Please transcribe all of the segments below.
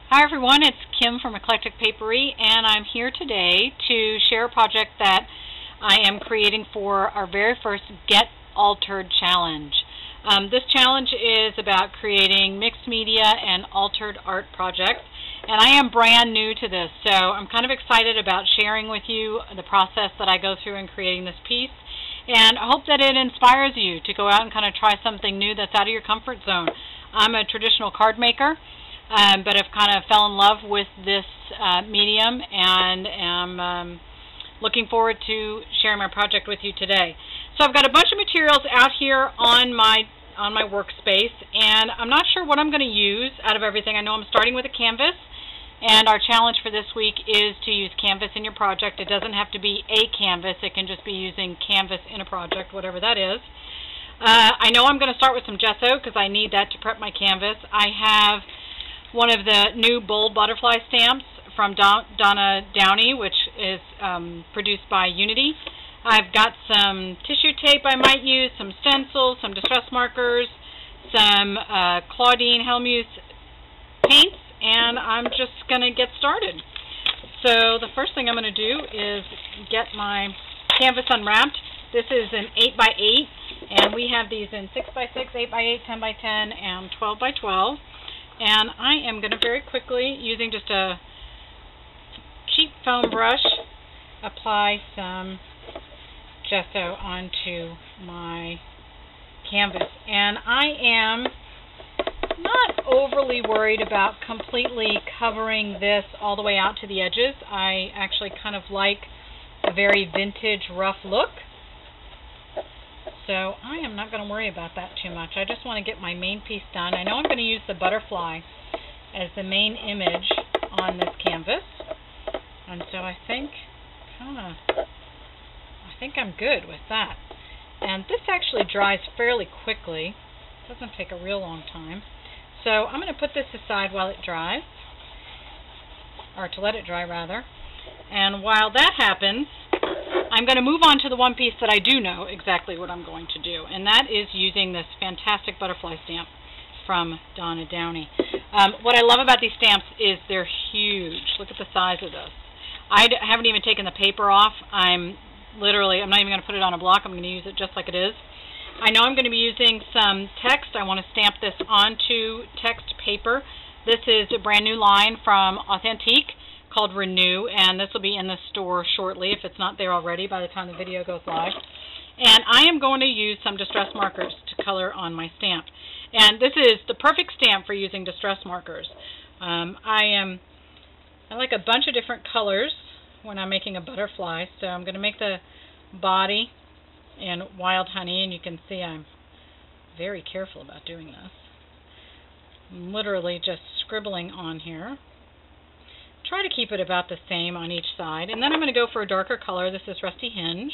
Hi everyone, it's Kim from Eclectic Papery, and I'm here today to share a project that I am creating for our very first Get Altered Challenge. This challenge is about creating mixed media and altered art projects, and I am brand new to this, so I'm kind of excited about sharing with you the process that I go through in creating this piece, and I hope that it inspires you to go out and kind of try something new that's out of your comfort zone. I'm a traditional card maker, but I've kind of fell in love with this medium and am looking forward to sharing my project with you today. So I've got a bunch of materials out here on my workspace, and I'm not sure what I'm going to use out of everything. I know I'm starting with a canvas, and our challenge for this week is to use canvas in your project. It doesn't have to be a canvas. It can just be using canvas in a project, whatever that is. I know I'm going to start with some gesso because I need that to prep my canvas. I have one of the new bold butterfly stamps from Donna Downey, which is produced by Unity. I've got some tissue tape I might use, some stencils, some distress markers, some Claudine Helmuth paints, and I'm just going to get started. So the first thing I'm going to do is get my canvas unwrapped. This is an 8x8, and we have these in 6x6, 8x8, 10x10, and 12x12. And I am going to very quickly, using just a cheap foam brush, apply some gesso onto my canvas. And I am not overly worried about completely covering this all the way out to the edges. I actually kind of like a very vintage, rough look. So I am not going to worry about that too much. I just want to get my main piece done. I know I'm going to use the butterfly as the main image on this canvas. And so I think I'm good with that. And this actually dries fairly quickly. It doesn't take a real long time. So I'm going to put this aside while it dries, or to let it dry rather. And while that happens, I'm going to move on to the one piece that I do know exactly what I'm going to do, and that is using this fantastic butterfly stamp from Donna Downey. What I love about these stamps is they're huge. Look at the size of this. I haven't even taken the paper off. I'm not even going to put it on a block. I'm going to use it just like it is. I know I'm going to be using some text. I want to stamp this onto text paper. This is a brand new line from Authentique called Renew, and this will be in the store shortly if it's not there already by the time the video goes live. And I am going to use some distress markers to color on my stamp. And this is the perfect stamp for using distress markers. I like a bunch of different colors when I'm making a butterfly, so I'm going to make the body in Wild Honey, and you can see I'm very careful about doing this. I'm literally just scribbling on here. Try to keep it about the same on each side. And then I'm going to go for a darker color. This is Rusty Hinge.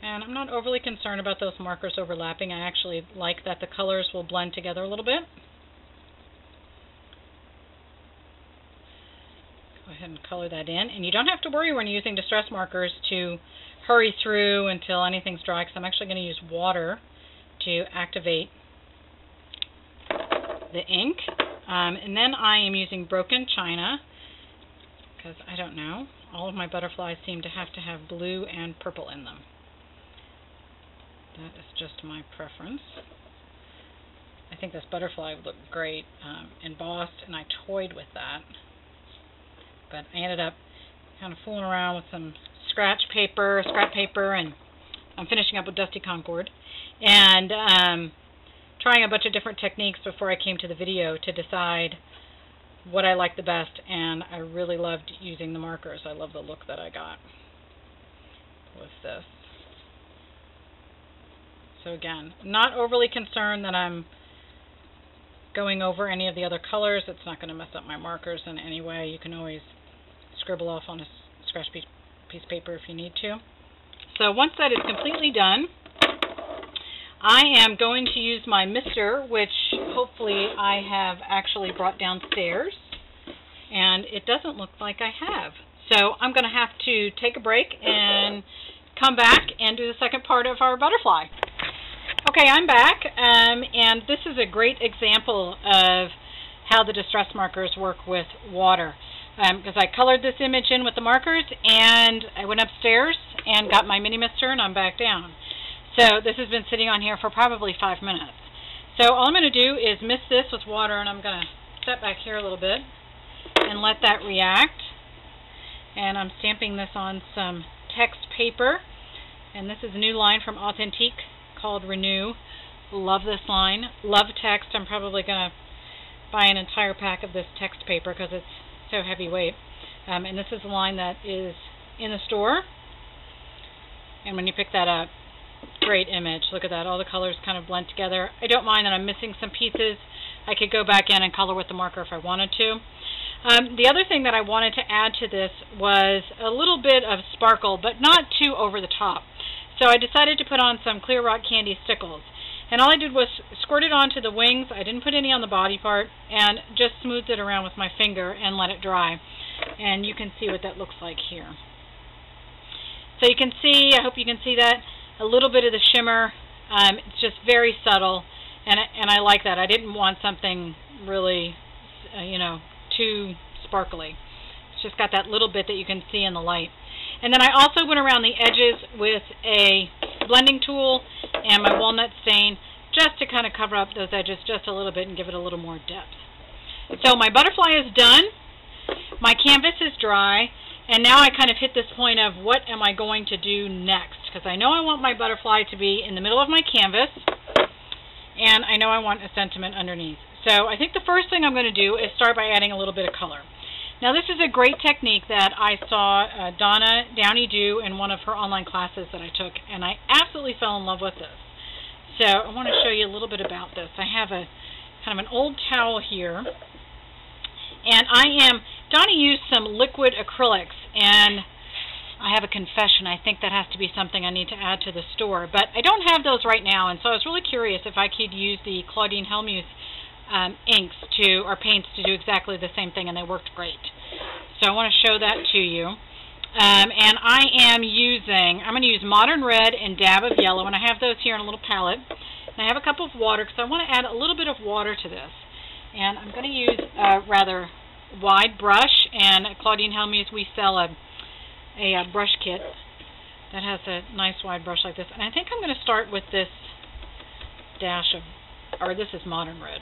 And I'm not overly concerned about those markers overlapping. I actually like that the colors will blend together a little bit. Go ahead and color that in. And you don't have to worry when you're using distress markers to hurry through until anything's dry, because I'm actually going to use water to activate the ink. And then I am using broken china because, I don't know, all of my butterflies seem to have blue and purple in them. That is just my preference. I think this butterfly would look great embossed, and I toyed with that. But I ended up kind of fooling around with some scrap paper, and I'm finishing up with Dusty Concord. And trying a bunch of different techniques before I came to the video to decide what I liked the best, and I really loved using the markers. I love the look that I got with this. So again, not overly concerned that I'm going over any of the other colors. It's not going to mess up my markers in any way. You can always scribble off on a scratch piece of paper if you need to. So once that is completely done, I am going to use my mister, which hopefully I have actually brought downstairs, and it doesn't look like I have. So I'm going to have to take a break and come back and do the second part of our butterfly. Okay, I'm back, and this is a great example of how the distress markers work with water. Because I colored this image in with the markers, and I went upstairs and got my mini mister, and I'm back down. So this has been sitting on here for probably 5 minutes. So all I'm going to do is mist this with water, and I'm going to step back here a little bit and let that react. And I'm stamping this on some text paper. And this is a new line from Authentique called Renew. Love this line. Love text. I'm probably going to buy an entire pack of this text paper because it's so heavyweight. And this is a line that is in the store. And when you pick that up, great image. Look at that. All the colors kind of blend together. I don't mind that I'm missing some pieces. I could go back in and color with the marker if I wanted to. The other thing that I wanted to add to this was a little bit of sparkle, but not too over the top. So I decided to put on some Clear Rock Candy Stickles. And all I did was squirt it onto the wings. I didn't put any on the body part, and just smoothed it around with my finger and let it dry. And you can see what that looks like here. So you can see, I hope you can see that, a little bit of the shimmer. It's just very subtle, and I like that. I didn't want something really, too sparkly. It's just got that little bit that you can see in the light. And then I also went around the edges with a blending tool and my walnut stain just to kind of cover up those edges just a little bit and give it a little more depth. So my butterfly is done, my canvas is dry, and now I kind of hit this point of what am I going to do next, because I know I want my butterfly to be in the middle of my canvas, and I know I want a sentiment underneath. So I think the first thing I'm going to do is start by adding a little bit of color. Now this is a great technique that I saw Donna Downey do in one of her online classes that I took, and I absolutely fell in love with this. So I want to show you a little bit about this. I have a kind of an old towel here, and Donna used some liquid acrylics, and I have a confession. I think that has to be something I need to add to the store, but I don't have those right now, and so I was really curious if I could use the Claudine Helmuth inks or paints to do exactly the same thing, and they worked great. So I want to show that to you. And I'm going to use Modern Red and Dab of Yellow, and I have those here in a little palette. And I have a cup of water because I want to add a little bit of water to this. And I'm going to use a rather wide brush, and at Claudine Helmuth we sell a brush kit that has a nice wide brush like this. And I think I'm going to start with this this is Modern Red.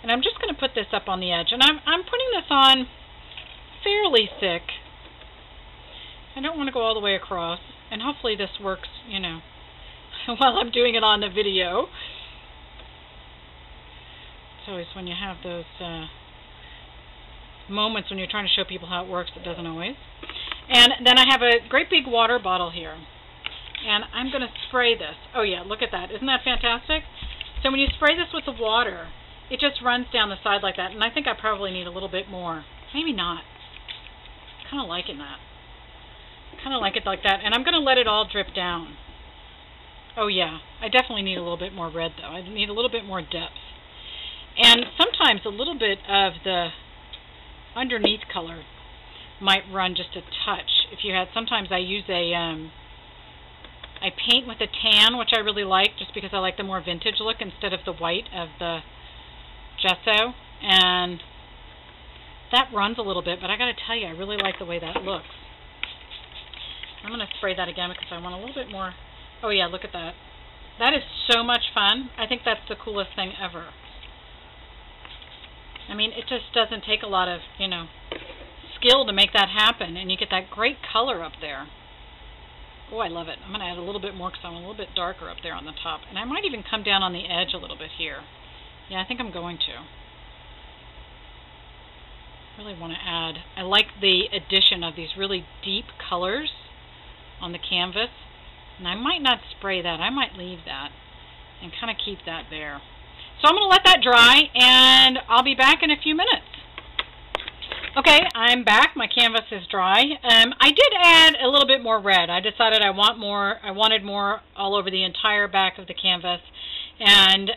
And I'm just going to put this up on the edge. And I'm putting this on fairly thick. I don't want to go all the way across. And hopefully this works, while I'm doing it on the video. It's always when you have those moments when you're trying to show people how it works, it doesn't always. And then I have a great big water bottle here. And I'm going to spray this. Oh yeah, look at that. Isn't that fantastic? So when you spray this with the water, it just runs down the side like that, and I think I probably need a little bit more. Maybe not. Kind of liking that. Kind of like it like that, and I'm going to let it all drip down. Oh yeah, I definitely need a little bit more red though. I need a little bit more depth. And sometimes a little bit of the underneath color might run just a touch. Sometimes I use I paint with a tan, which I really like, just because I like the more vintage look instead of the white of the gesso, and that runs a little bit, but I got to tell you, I really like the way that looks. I'm going to spray that again because I want a little bit more. Oh yeah, look at that. That is so much fun. I think that's the coolest thing ever. I mean, it just doesn't take a lot of, skill to make that happen, and you get that great color up there. Oh, I love it. I'm going to add a little bit more because I'm a little bit darker up there on the top, and I might even come down on the edge a little bit here. Yeah, I think I'm going to. Really want to add. I like the addition of these really deep colors on the canvas, and I might not spray that. I might leave that and kind of keep that there. So I'm going to let that dry, and I'll be back in a few minutes. Okay, I'm back. My canvas is dry. I did add a little bit more red. I decided I wanted more all over the entire back of the canvas, and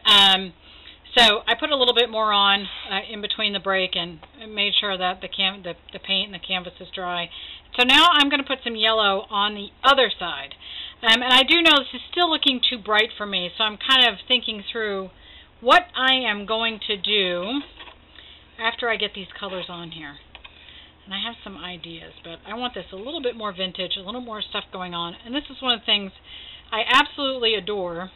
so I put a little bit more on in between the break and made sure that the paint and the canvas is dry. So now I'm going to put some yellow on the other side. And I do know this is still looking too bright for me, so I'm kind of thinking through what I am going to do after I get these colors on here. And I have some ideas, but I want this a little bit more vintage, a little more stuff going on. And this is one of the things I absolutely adore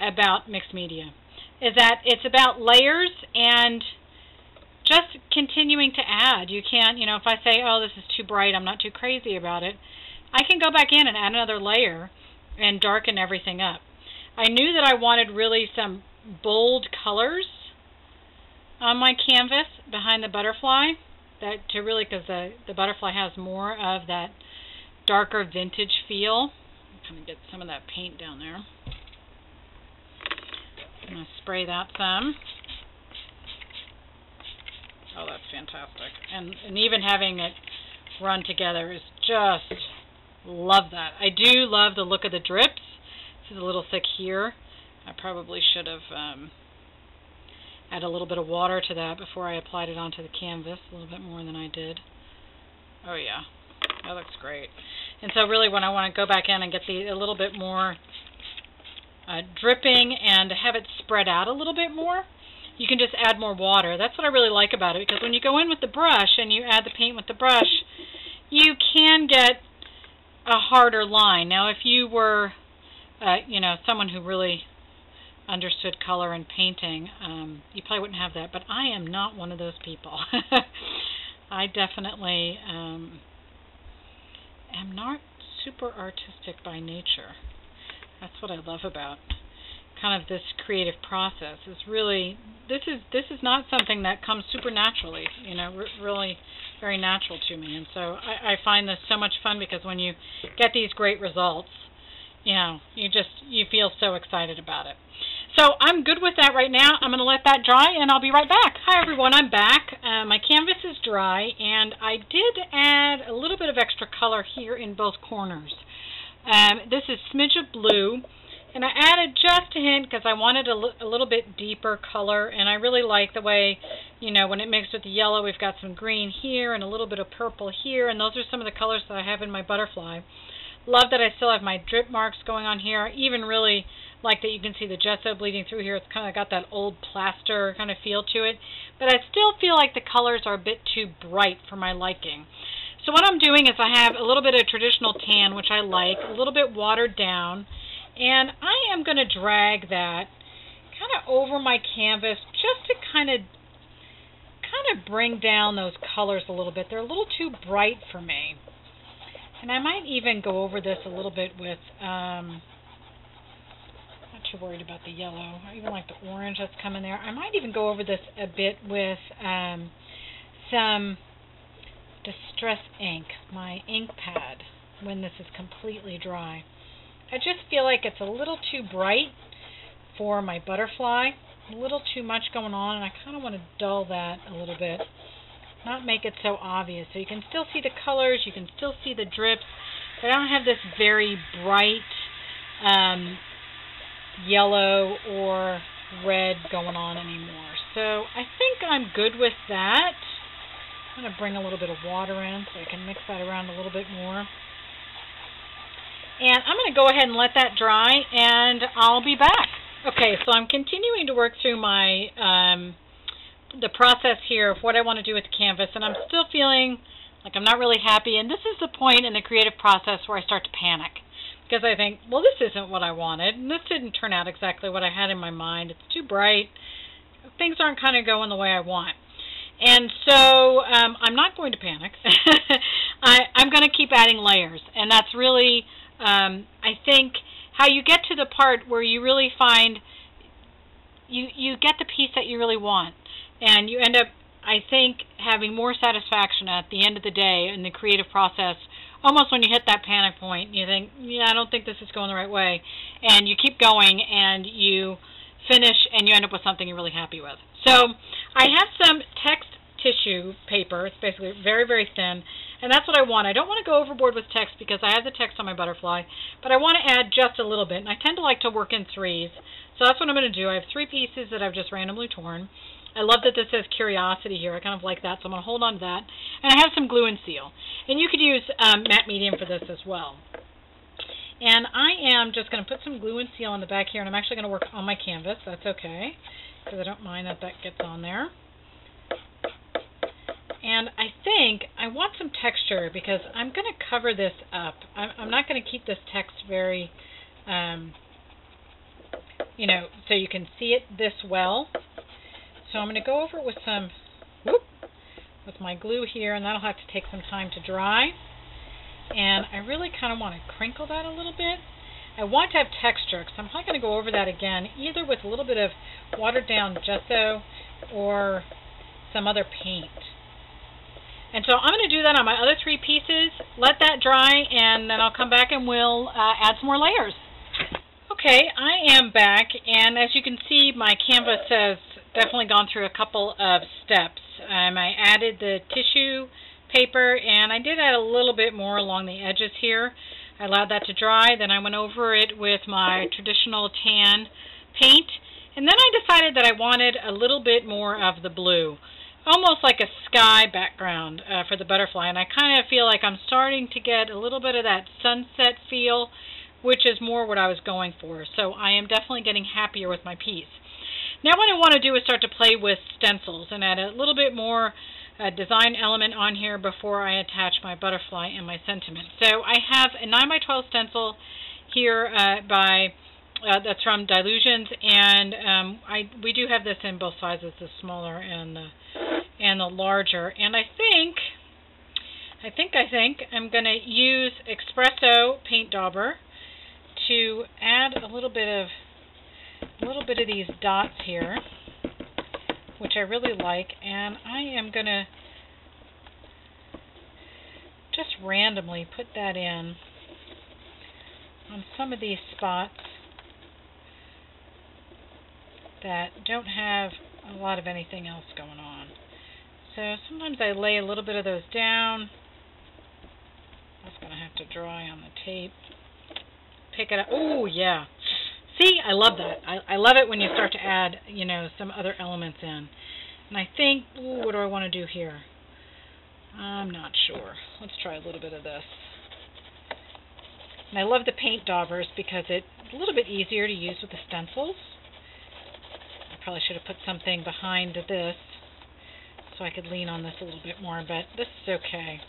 about mixed media, is that it's about layers and just continuing to add. You can't, if I say, oh, this is too bright, I'm not too crazy about it, I can go back in and add another layer and darken everything up. I knew that I wanted really some bold colors on my canvas behind the butterfly, because the butterfly has more of that darker vintage feel. I'm going to get some of that paint down there. I'm going to spray that some. Oh, that's fantastic. And even having it run together is just, love that. I do love the look of the drips. This is a little thick here. I probably should have added a little bit of water to that before I applied it onto the canvas, a little bit more than I did. Oh yeah, that looks great. And so really when I want to go back in and get a little bit more dripping and have it spread out a little bit more, you can just add more water. That's what I really like about it, because when you go in with the brush and you add the paint with the brush, you can get a harder line. Now if you were someone who really understood color and painting, you probably wouldn't have that, but I am not one of those people. I definitely am not super artistic by nature. That's what I love about kind of this creative process. Is really, this is not something that comes super naturally, really very natural to me. And so I find this so much fun, because when you get these great results, you feel so excited about it. So I'm good with that right now. I'm going to let that dry, and I'll be right back. Hi, everyone. I'm back. My canvas is dry, and I did add a little bit of extra color here in both corners. This is Smidge of Blue, and I added just a hint because I wanted a little bit deeper color, and I really like the way, when it mixed with the yellow, we've got some green here and a little bit of purple here, and those are some of the colors that I have in my butterfly. Love that I still have my drip marks going on here. I even really like that you can see the gesso bleeding through here. It's kind of got that old plaster kind of feel to it. But I still feel like the colors are a bit too bright for my liking. So what I'm doing is I have a little bit of traditional tan, which I like, a little bit watered down. And I am going to drag that kind of over my canvas just to kind of bring down those colors a little bit. They're a little too bright for me. And I might even go over this a little bit with, not too worried about the yellow. I even like the orange that's coming there. I might even go over this a bit with some Distress ink, my ink pad, when this is completely dry. I just feel like it's a little too bright for my butterfly, a little too much going on, and I kind of want to dull that a little bit. Not make it so obvious. So you can still see the colors, you can still see the drips, but I don't have this very bright yellow or red going on anymore. So I think I'm good with that. I'm going to bring a little bit of water in so I can mix that around a little bit more. And I'm going to go ahead and let that dry, and I'll be back. Okay, so I'm continuing to work through my the process here of what I want to do with the canvas, and I'm still feeling like I'm not really happy, and this is the point in the creative process where I start to panic, because I think, well, this isn't what I wanted, and this didn't turn out exactly what I had in my mind. It's too bright. Things aren't kind of going the way I want. And so I'm not going to panic. I'm going to keep adding layers, and that's really, I think, how you get to the part where you really find you get the piece that you really want. And you end up, I think, having more satisfaction at the end of the day in the creative process, almost when you hit that panic point. You think, yeah, I don't think this is going the right way. And you keep going, and you finish, and you end up with something you're really happy with. So I have some text tissue paper. It's basically very, very thin. And that's what I want. I don't want to go overboard with text because I have the text on my butterfly, but I want to add just a little bit. And I tend to like to work in threes. So that's what I'm going to do. I have 3 pieces that I've just randomly torn. I love that this says Curiosity here. I kind of like that, so I'm going to hold on to that. And I have some glue and seal. And you could use matte medium for this as well. And I am just going to put some glue and seal on the back here, and I'm actually going to work on my canvas. That's okay, because I don't mind that that gets on there. And I think I want some texture because I'm going to cover this up. I'm not going to keep this text very, you know, so you can see it this well. So I'm going to go over it with some, with my glue here, and that'll have to take some time to dry. And I really kind of want to crinkle that a little bit. I want to have texture, because I'm probably going to go over that again, either with a little bit of watered down gesso or some other paint. And so I'm going to do that on my other 3 pieces, let that dry, and then I'll come back and we'll add some more layers. Okay, I am back, and as you can see, my canvas has definitely gone through a couple of steps. I added the tissue paper, and I did add a little bit more along the edges here. I allowed that to dry, then I went over it with my traditional tan paint, and then I decided that I wanted a little bit more of the blue, almost like a sky background for the butterfly, and I kind of feel like I'm starting to get a little bit of that sunset feel, which is more what I was going for. So I am definitely getting happier with my piece. Now what I want to do is start to play with stencils and add a little bit more design element on here before I attach my butterfly and my sentiment. So I have a 9x12 stencil here that's from Dylusions, and we do have this in both sizes, the smaller and the larger. And I think I'm going to use Espresso paint dauber to add a little bit of these dots here, which I really like, and I am going to just randomly put that in on some of these spots that don't have a lot of anything else going on. So sometimes I lay a little bit of those down. That's going to have to dry on the tape. Pick it up. Oh, yeah. See, I love that. I love it when you start to add, you know, some other elements in. And I think, what do I want to do here? I'm not sure. Let's try a little bit of this. And I love the paint daubers because it's a little bit easier to use with the stencils. I probably should have put something behind this so I could lean on this a little bit more, but this is okay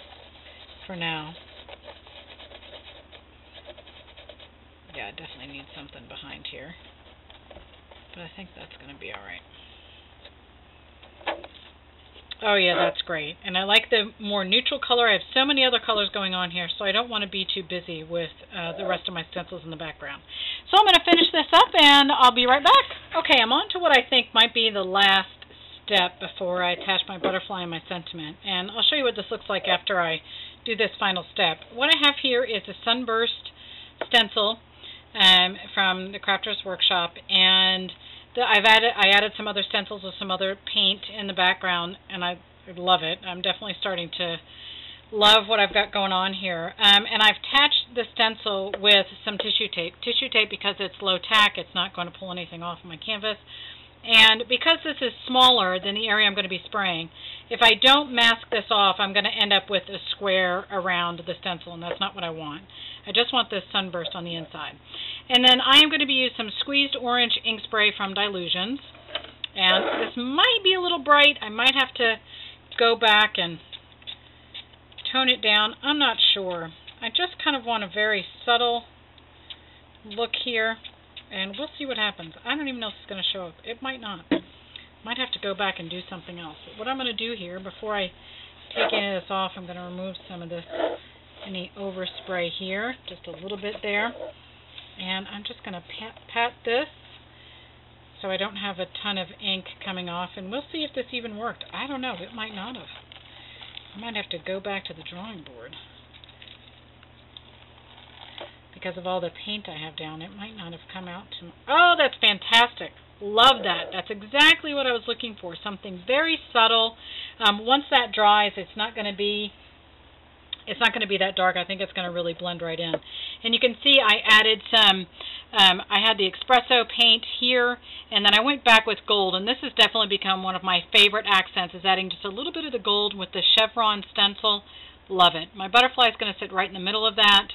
for now. Yeah, I definitely need something behind here, but I think that's going to be alright. Oh yeah, that's great. And I like the more neutral color. I have so many other colors going on here, so I don't want to be too busy with the rest of my stencils in the background. So I'm going to finish this up, and I'll be right back. Okay, I'm on to what I think might be the last step before I attach my butterfly and my sentiment. And I'll show you what this looks like after I do this final step. What I have here is a sunburst stencil from the Crafters Workshop, and I added some other stencils with some other paint in the background, and I love it. I'm definitely starting to love what I've got going on here. And I've attached the stencil with some tissue tape. Tissue tape because it's low tack, it's not going to pull anything off of my canvas. And because this is smaller than the area I'm going to be spraying, if I don't mask this off, I'm going to end up with a square around the stencil, and that's not what I want. I just want this sunburst on the inside. And then I am going to be using some squeezed orange ink spray from Dylusions. And this might be a little bright. I might have to go back and tone it down. I'm not sure. I just kind of want a very subtle look here. And we'll see what happens. I don't even know if it's going to show up. It might not. Might have to go back and do something else. But what I'm going to do here, before I take any of this off, I'm going to remove some of this, any overspray here, just a little bit there. And I'm just going to pat this so I don't have a ton of ink coming off. And we'll see if this even worked. I don't know. It might not have. I might have to go back to the drawing board. Because of all the paint I have down, it might not have come out to... Oh, that's fantastic. Love that. That's exactly what I was looking for. Something very subtle. Once that dries, it's not going to be that dark. I think it's going to really blend right in. And you can see I added some, I had the Espresso paint here, and then I went back with gold, and this has definitely become one of my favorite accents, is adding just a little bit of the gold with the chevron stencil. Love it. My butterfly is going to sit right in the middle of that.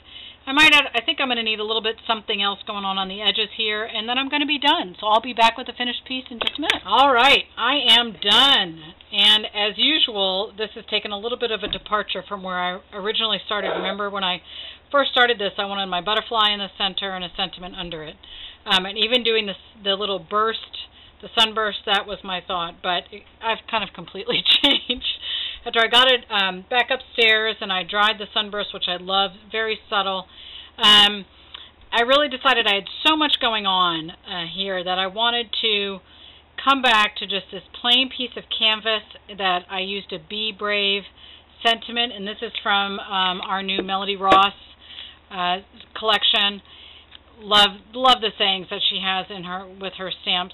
I think I'm going to need a little bit something else going on the edges here, and then I'm going to be done. So I'll be back with the finished piece in just a minute. All right, I am done. And as usual, this has taken a little bit of a departure from where I originally started. Remember when I first started this, I wanted my butterfly in the center and a sentiment under it. And even doing the little burst, the sunburst, that was my thought, but I've kind of completely changed. After I got it back upstairs and I dried the sunburst, which I love, very subtle, I really decided I had so much going on here that I wanted to come back to just this plain piece of canvas that I used a Be Brave sentiment, and this is from our new Melody Ross collection. Love the sayings that she has in her with her stamp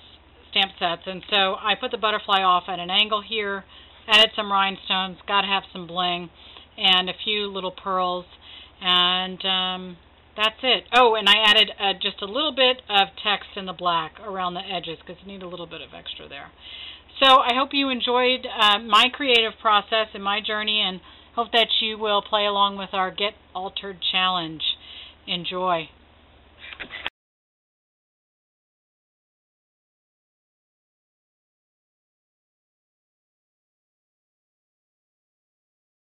sets, and so I put the butterfly off at an angle here, added some rhinestones, got to have some bling, and a few little pearls, and that's it. Oh, and I added just a little bit of text in the black around the edges because you need a little bit of extra there. So I hope you enjoyed my creative process and my journey, and hope that you will play along with our Get Altered Challenge. Enjoy.